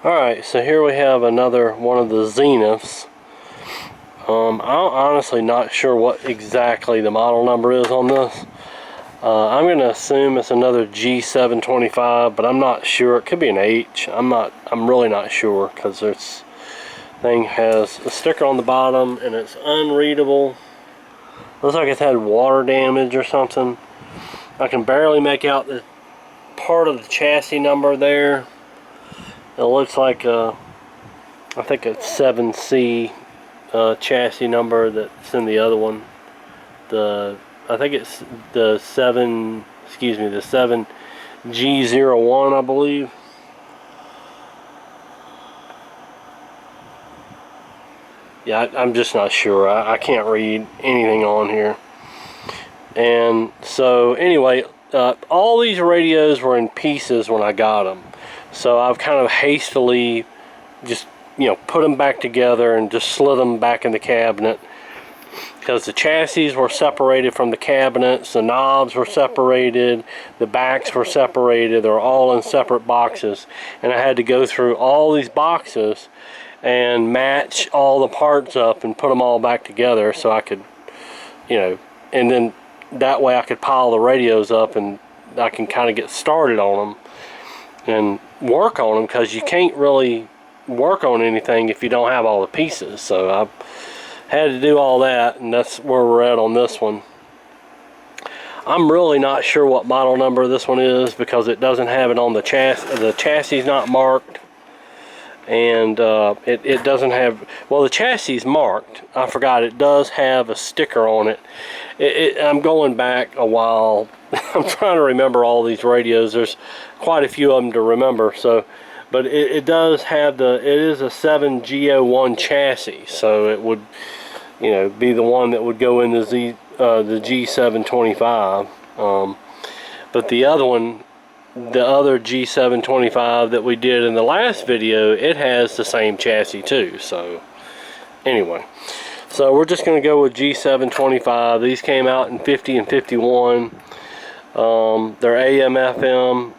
Alright, so here we have another one of the Zeniths. I'm honestly not sure what exactly the model number is on this. I'm going to assume it's another G725, but I'm not sure. It could be an H. I'm really not sure, because this thing has a sticker on the bottom and it's unreadable. Looks like it's had water damage or something. I can barely make out the part of the chassis number there. It looks like I think it's 7C chassis number that's in the other one. I think it's the 7G01, I believe. Yeah, I'm just not sure. I can't read anything on here. And so anyway, all these radios were in pieces when I got them. So I've kind of hastily just, put them back together and just slid them back in the cabinet, because the chassis were separated from the cabinets, the knobs were separated, the backs were separated. They're all in separate boxes, and I had to go through all these boxes and match all the parts up and put them all back together so I could, and then that way I could pile the radios up and I can kind of get started on them and work on them, because you can't really work on anything if you don't have all the pieces. So I had to do all that, and that's where we're at on this one. I'm really not sure what model number this one is, because it doesn't have it on the chassis. The chassis is not marked, and it doesn't have, well, the chassis is marked. I forgot, it does have a sticker on it. I'm going back a while. I'm trying to remember all these radios. There's quite a few of them to remember. So, but it does have it is a 7G01 chassis, so it would, be the one that would go in the G725. But the other one, the other G725 that we did in the last video, it has the same chassis too. So anyway, so we're just going to go with G725. These came out in 50 and 51. They're AM, FM,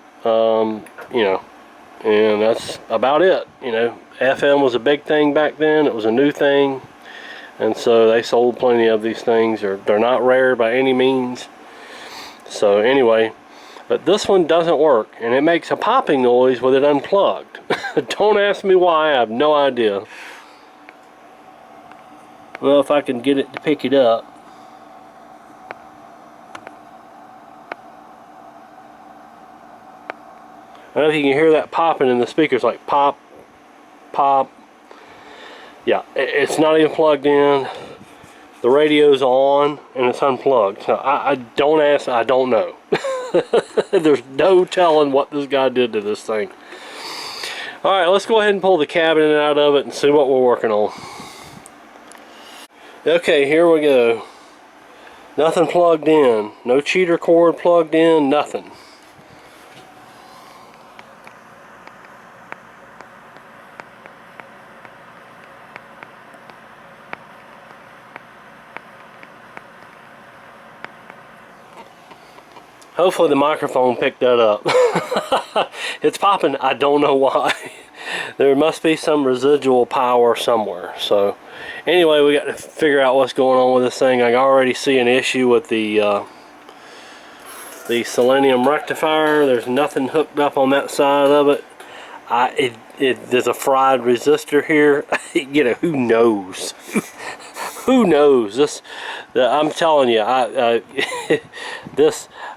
and that's about it. FM was a big thing back then. It was a new thing, and so they sold plenty of these things. They're not rare by any means. So anyway, but this one doesn't work, and it makes a popping noise with it unplugged. Don't ask me why, I have no idea. Well, if I can get it to pick it up. I don't know if you can hear that popping in the speakers, like pop, pop. Yeah, it's not even plugged in. The radio's on and it's unplugged. So I don't ask, I don't know. There's no telling what this guy did to this thing. Alright, let's go ahead and pull the cabinet out of it and see what we're working on. Okay, here we go. Nothing plugged in. No cheater cord plugged in, nothing. Hopefully the microphone picked that up. It's popping, I don't know why. There must be some residual power somewhere. So anyway, we got to figure out what's going on with this thing. I already see an issue with the selenium rectifier. There's nothing hooked up on that side of it. There's a fried resistor here. Who knows? Who knows? I'm telling you,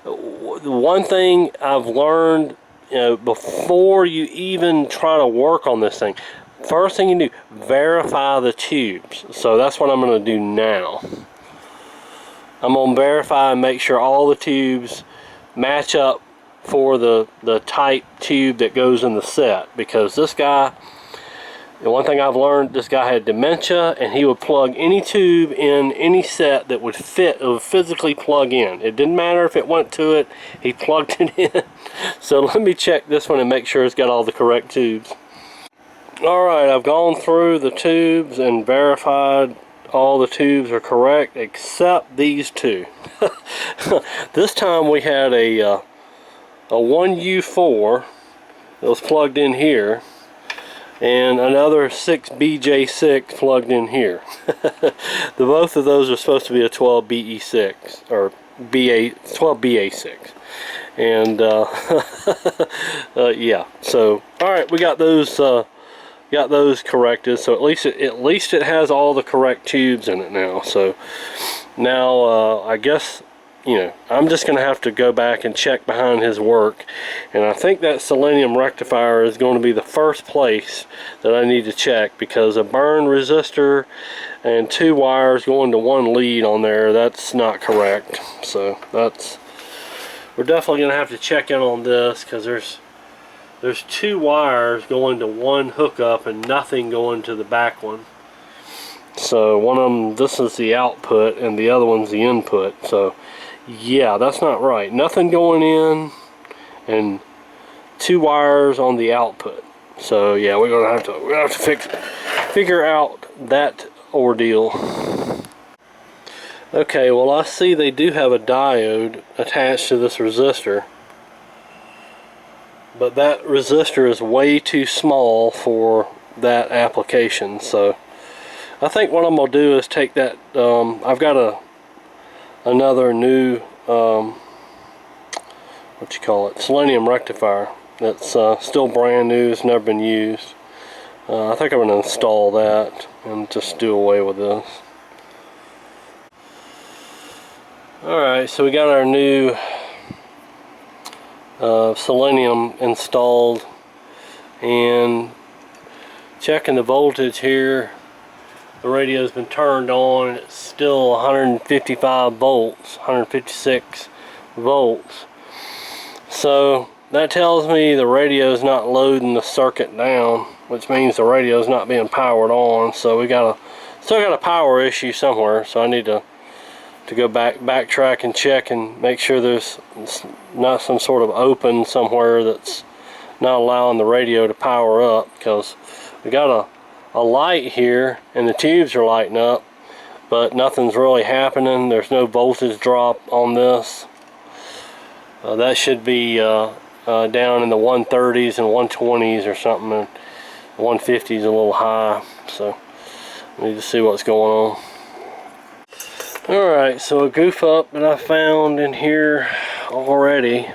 one thing I've learned, before you even try to work on this thing, first thing you do, verify the tubes. So that's what I'm going to do now. I'm going to verify and make sure all the tubes match up for the type tube that goes in the set, because this guy, the one thing I've learned, this guy had dementia, and he would plug any tube in any set that would fit, it would physically plug in. It didn't matter if it went to it, he plugged it in. So let me check this one and make sure it's got all the correct tubes. Alright, I've gone through the tubes and verified all the tubes are correct except these two. This time we had a 1U4 that was plugged in here. and another 6BJ6 plugged in here. Both of those are supposed to be a 12BE6 or 12BA6, and yeah. So all right, we got those corrected. So at least it has all the correct tubes in it now. So now I guess, you know, I'm just gonna have to go back and check behind his work, and I think that selenium rectifier is going to be the first place that I need to check, because a burn resistor and 2 wires going to 1 lead on there, that's not correct. So we're definitely gonna have to check in on this, because there's 2 wires going to 1 hookup and nothing going to the back one. So one of them, this is the output and the other one's the input. So yeah, that's not right. Nothing going in and 2 wires on the output. So yeah, we're gonna have to figure out that ordeal. Okay, well, I see they do have a diode attached to this resistor, but that resistor is way too small for that application. So I think what I'm gonna do is take that, I've got another new selenium rectifier that's still brand new, it's never been used. I think I'm going to install that and just do away with this. Alright, so we got our new selenium installed, and checking the voltage here, the radio's been turned on and it's still 155 volts, 156 volts. So that tells me the radio's not loading the circuit down, which means the radio's not being powered on. So we still got a power issue somewhere. So I need to go backtrack and check and make sure there's not some sort of open somewhere that's not allowing the radio to power up, because we got a light here and the tubes are lighting up, but nothing's really happening. There's no voltage drop on this. That should be down in the 130s and 120s or something, and 150 is a little high. So we need to see what's going on. Alright, so a goof up that I found in here already.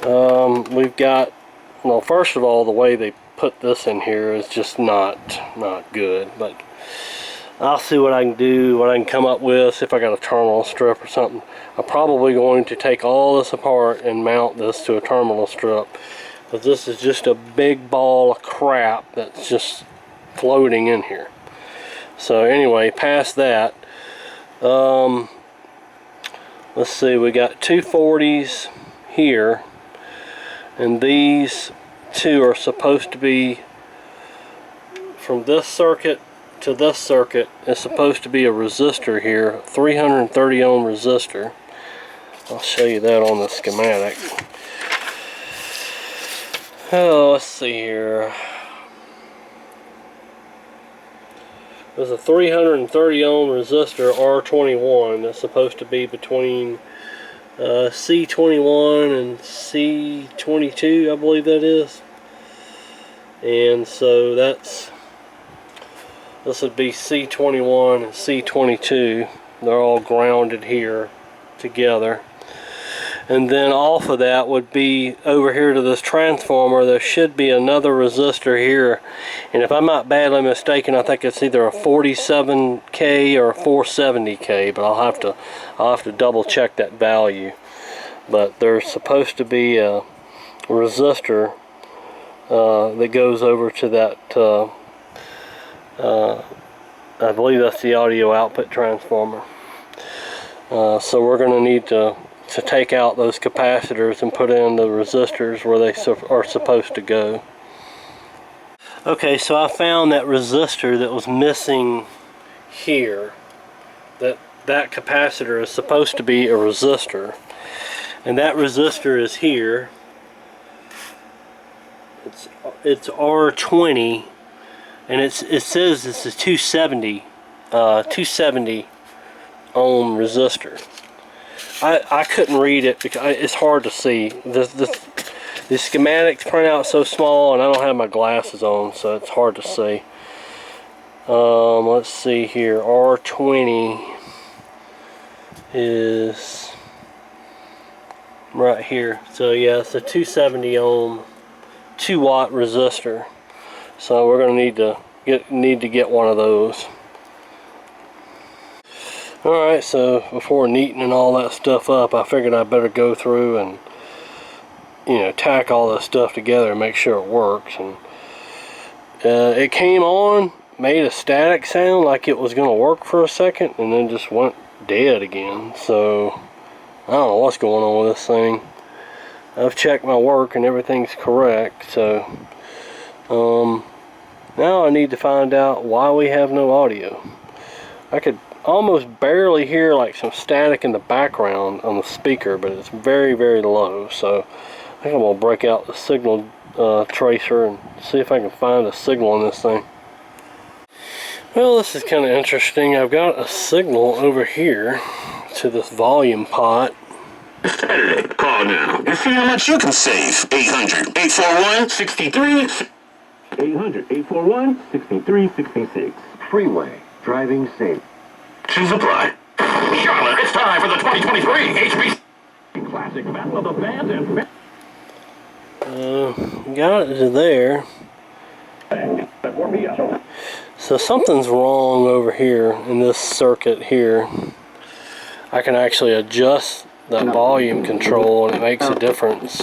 We've got, well, first of all, the way they put this in here is just not good, but I'll see what I can do, what I can come up with, see if I got a terminal strip or something. I'm probably going to take all this apart and mount this to a terminal strip, but this is just a big ball of crap that's just floating in here. So anyway, past that, let's see, we got 240s here, and these 2 are supposed to be from this circuit to this circuit. Is supposed to be a resistor here, 330 ohm resistor. I'll show you that on the schematic. Oh, let's see here. There's a 330 ohm resistor R21 that's supposed to be between C21 and C22, I believe that is. And so this would be C21 and C22. They're all grounded here together. And then off of that would be over here to this transformer. There should be another resistor here, and if I'm not badly mistaken, I think it's either a 47K or a 470K, but I'll have to double check that value. But there's supposed to be a resistor that goes over to that I believe that's the audio output transformer. So we're going to need to take out those capacitors and put in the resistors where they are supposed to go. Okay, so I found that resistor that was missing here. That capacitor is supposed to be a resistor, and that resistor is here. It's R20, and it says it's a 270 ohm resistor. I couldn't read it because it's hard to see. The schematics print out so small, and I don't have my glasses on, so it's hard to see. Let's see here. R20 is right here. So yeah, it's a 270 ohm, 2 watt resistor. So we're going to need to get one of those. Alright, so before neatening all that stuff up, I figured I better go through and, you know, tack all this stuff together and make sure it works. And it came on, made a static sound like it was going to work for a second, and then just went dead again. So I don't know what's going on with this thing. I've checked my work and everything's correct. So now I need to find out why we have no audio. I could almost barely hear like some static in the background on the speaker, but it's very, very low. So I think I'm gonna break out the signal tracer and see if I can find a signal on this thing. Well, this is kind of interesting. I've got a signal over here to this volume pot. Saturday, call now and see how much you can save. 800-841-63. 800-841-6366. Freeway. Driving safe. Choose apply. Charlotte, it's time for the 2023 HB Classic Battle of the Bands and got it to there. So something's wrong over here in this circuit here. I can actually adjust that volume control and it makes a difference.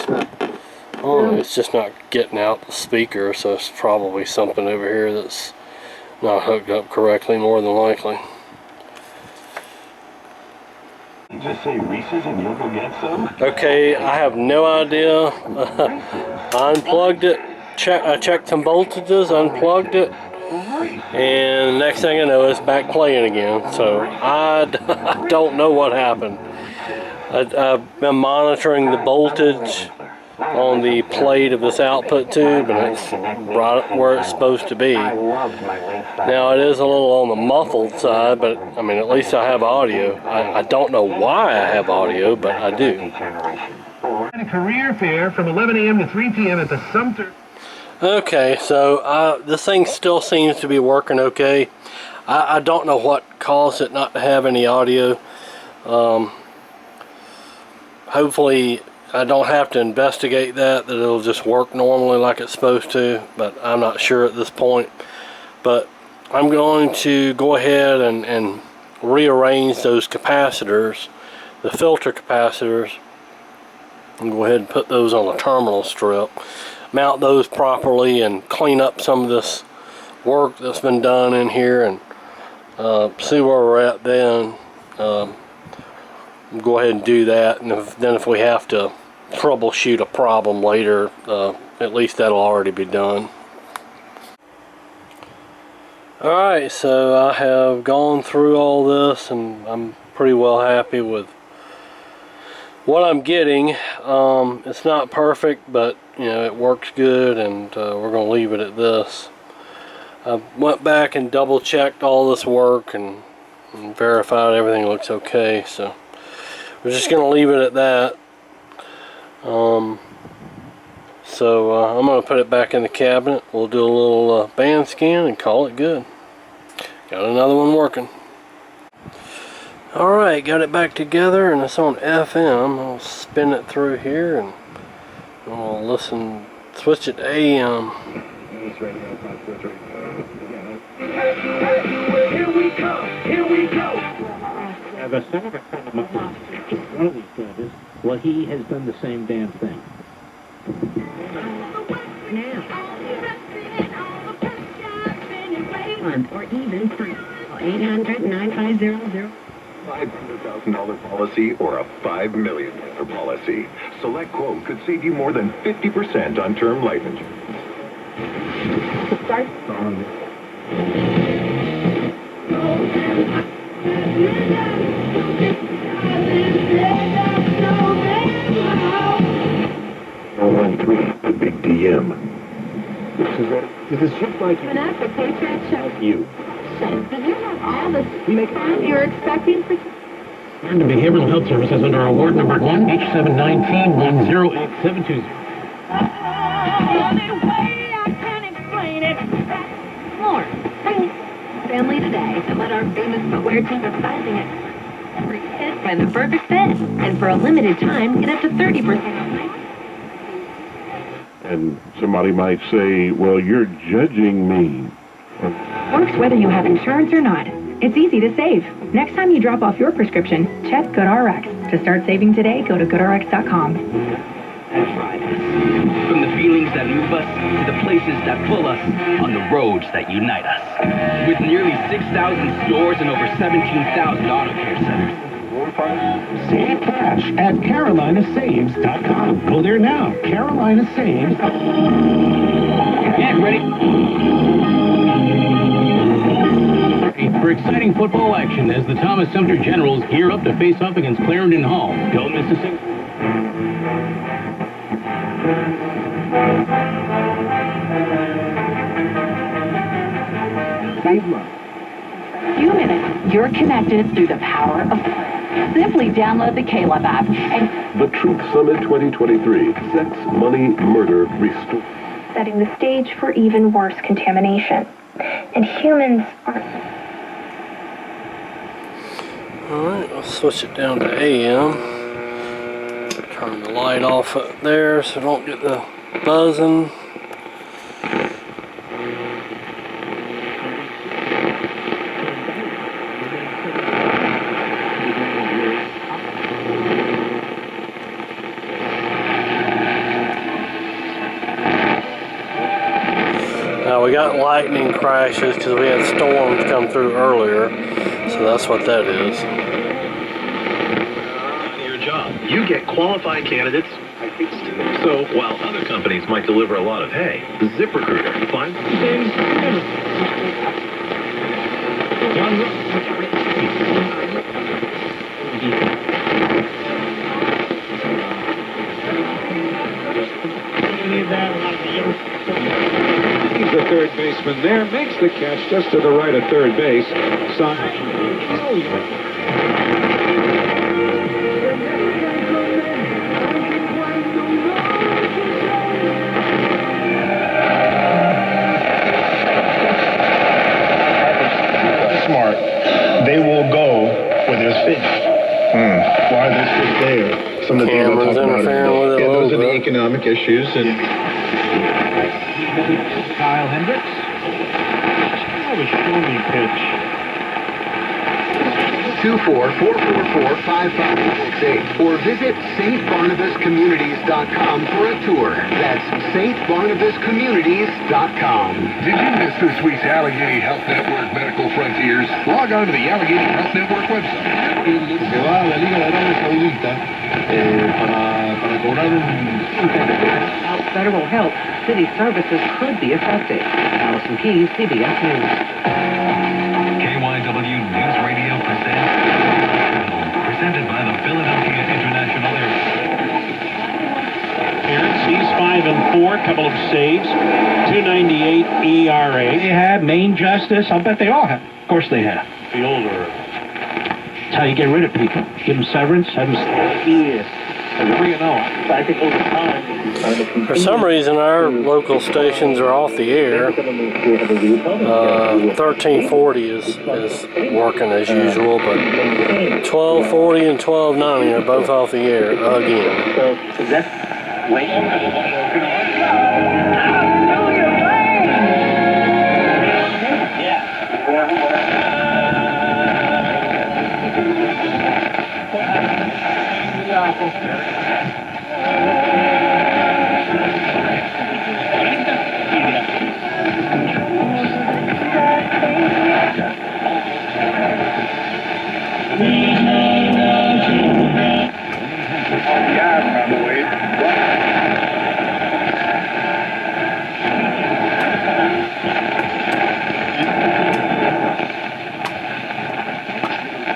Oh, it's just not getting out the speaker, so it's probably something over here that's not hooked up correctly, more than likely. Just say Reese's and you'll go get some? Okay, I have no idea. I unplugged it, I checked some voltages, unplugged it, and next thing I know it's back playing again. So I don't know what happened. I've been monitoring the voltage on the plate of this output tube, and it's right where it's supposed to be. Now it is a little on the muffled side, but I mean, at least I have audio. I don't know why I have audio, but I do. And a career fair from 11 a.m. to 3 p.m. at the Sumter. Okay, so this thing still seems to be working okay. I don't know what caused it not to have any audio. Hopefully I don't have to investigate that it'll just work normally like it's supposed to, but I'm not sure at this point. But I'm going to go ahead and rearrange those capacitors, the filter capacitors, and go ahead and put those on a terminal strip, mount those properly, and clean up some of this work that's been done in here, and see where we're at then. Go ahead and do that, and then if we have to troubleshoot a problem later, at least that'll already be done. Alright, so I have gone through all this, and I'm pretty well happy with what I'm getting. It's not perfect, but you know, it works good, and we're going to leave it at this. I went back and double checked all this work and verified everything looks okay, so we're just going to leave it at that. So I'm going to put it back in the cabinet. We'll do a little band scan and call it good. Got another one working. Alright, got it back together, and it's on FM. I'll spin it through here and I'll listen, switch it to AM. Here we go, here we go. Well, he has done the same damn thing. Or even free. 800-9500. $500,000 policy or a $5 million policy. Select quote could save you more than 50% on term life insurance. Start. The Big DM. This is just like An after Patriot show. you. Did you have all the fun you were expecting for? And the Behavioral Health Services under award number 1 H725 108-720. More. Family today and let our famous footwear team of sizing it. Every kid find the perfect fit. And for a limited time, get up to 30% off. And somebody might say, well, you're judging me. Works whether you have insurance or not. It's easy to save. Next time you drop off your prescription, check GoodRx. To start saving today, go to goodrx.com. From the feelings that move us to the places that pull us on the roads that unite us. With nearly 6,000 stores and over 17,000 auto care centers. Save cash at CarolinaSaves.com. Go there now. Carolina Saves. Get ready For exciting football action as the Thomas Sumter Generals gear up to face off against Clarendon Hall. Go Mississippi. Few minutes, you're connected through the power of prayer. Simply download the Caleb app and The Truth Summit 2023. Sex, money, murder, restore. Setting the stage for even worse contamination. And humans are... Alright, I'll switch it down to AM. Turn the light off up there so I don't get the buzzing. Now we got lightning crashes because we had storms come through earlier, so that's what that is. Your job. You get qualified candidates. So while other companies might deliver a lot of hay, ZipRecruiter finds He's the third baseman there, makes the catch just to the right of third base. Smart. They will go where there's fish. Why there's fish there? Some of the things I Cameras talk about interfering with it a those little are the bit. economic issues and Kyle Hendricks. That was show me pitch. 244445568 or visit stbarnabascommunities.com for a tour. That's stbarnabascommunities.com. Did you miss this week's Allegheny Health Network Medical Frontiers? Log on to the Allegheny Health Network website. Se va a la Liga de Arabia Saudita para cobrar Without federal help, city services could be affected. Allison Keys, CBS News. KYW News Radio presented by the Philadelphia International Airport. He's 5-4, couple of saves, 298 ERA. They have Maine Justice. I'll bet they all have. Of course they have. Fielder. That's how you get rid of people. Give them severance. Have them years. 3-0. I think over time. For some reason, our local stations are off the air. 1340 is working as usual, but 1240 and 1290 are both off the air again. Is that wait?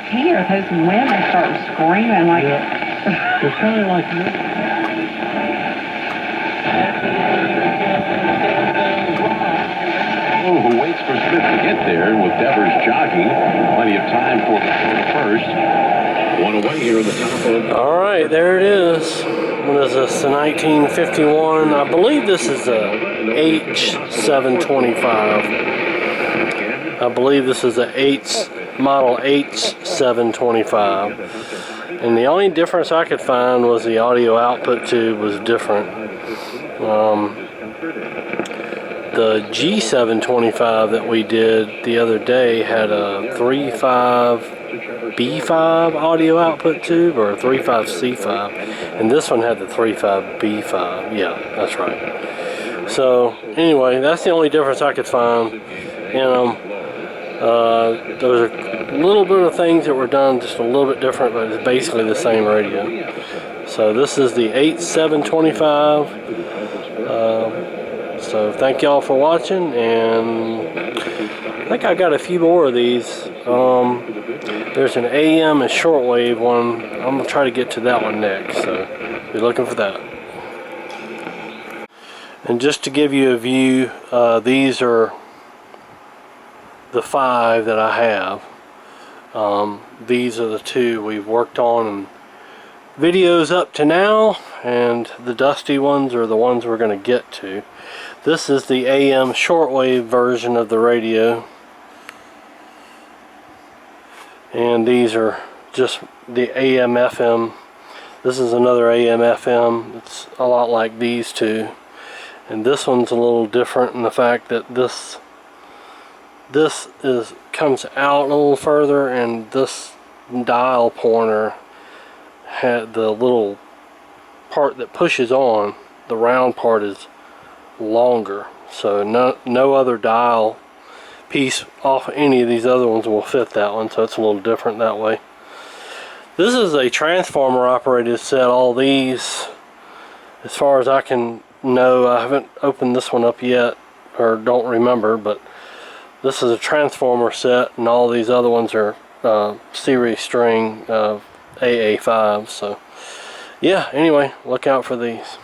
Here, those women start screaming like They're kind of like me. who waits for Smith to get there with Devers jogging. Plenty of time for the first. One away here in the top of. All right, there it is. What is this? A 1951. I believe this is a H725. I believe this is a model H725. And the only difference I could find was the audio output tube was different. The G725 that we did the other day had a 3.5B5 audio output tube, or a 3.5C5, and this one had the 3.5B5. Yeah, that's right. So anyway, that's the only difference I could find in them. There was a little bit of things that were done just a little bit different, but it's basically the same radio. So this is the H725. So thank y'all for watching, and I think I got a few more of these. There's an AM and shortwave one. I'm gonna try to get to that one next, so be looking for that. And just to give you a view, these are the 5 that I have. These are the 2 we've worked on in videos up to now, and the dusty ones are the ones we're going to get to. This is the AM shortwave version of the radio, and these are just the AM FM. This is another AM FM. It's a lot like these 2, and this one's a little different in the fact that this comes out a little further, and this dial pointer had the little part that pushes on. The round part is longer, so no other dial piece off any of these other ones will fit that one, so it's a little different that way. This is a transformer operated set. All these, as far as I can know, I haven't opened this one up yet, or don't remember, but this is a transformer set, and all these other ones are series string AA5. So yeah, anyway, look out for these.